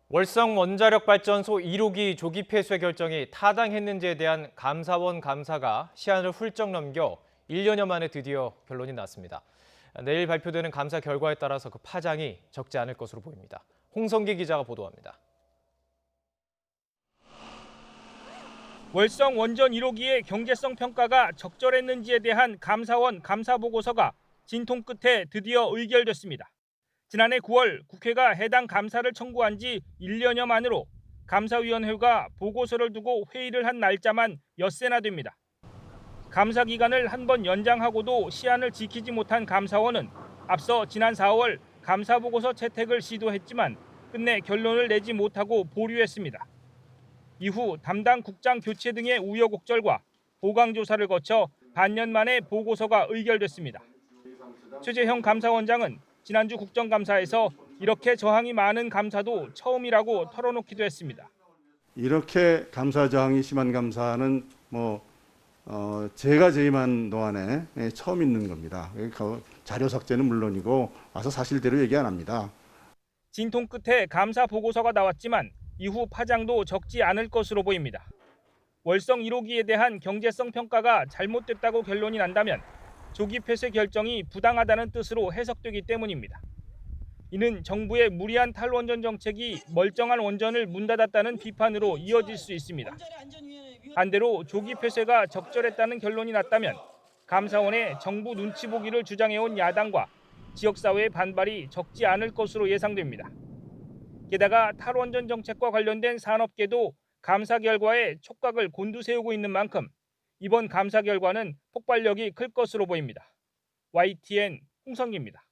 월성 원자력발전소 1호기 조기 폐쇄 결정이 타당했는지에 대한 감사원 감사가 시한을 훌쩍 넘겨 1년여 만에 드디어 결론이 났습니다. 내일 발표되는 감사 결과에 따라서 그 파장이 적지 않을 것으로 보입니다. 홍성기 기자가 보도합니다. 월성 원전 1호기의 경제성 평가가 적절했는지에 대한 감사원 감사 보고서가 진통 끝에 드디어 의결됐습니다. 지난해 9월 국회가 해당 감사를 청구한 지 1년여 만으로 감사위원회가 보고서를 두고 회의를 한 날짜만 엿새나 됩니다. 감사 기간을 한 번 연장하고도 시한을 지키지 못한 감사원은 앞서 지난 4월 감사 보고서 채택을 시도했지만 끝내 결론을 내지 못하고 보류했습니다. 이후 담당 국장 교체 등의 우여곡절과 보강 조사를 거쳐 반년 만에 보고서가 의결됐습니다. 최재형 감사원장은 지난주 국정감사에서 이렇게 저항이 많은 감사도 처음이라고 털어놓기도 했습니다. 이렇게 감사 저항이 심한 감사는 제가 재임한 동안에 처음 있는 겁니다. 자료 삭제는 물론이고 와서 사실대로 얘기 안 합니다. 진통 끝에 감사 보고서가 나왔지만 이후 파장도 적지 않을 것으로 보입니다. 월성 1호기에 대한 경제성 평가가 잘못됐다고 결론이 난다면 조기 폐쇄 결정이 부당하다는 뜻으로 해석되기 때문입니다. 이는 정부의 무리한 탈원전 정책이 멀쩡한 원전을 문 닫았다는 비판으로 이어질 수 있습니다. 반대로 조기 폐쇄가 적절했다는 결론이 났다면 감사원의 정부 눈치 보기를 주장해온 야당과 지역사회의 반발이 적지 않을 것으로 예상됩니다. 게다가 탈원전 정책과 관련된 산업계도 감사 결과에 촉각을 곤두세우고 있는 만큼 이번 감사 결과는 폭발력이 클 것으로 보입니다. YTN 홍성기입니다.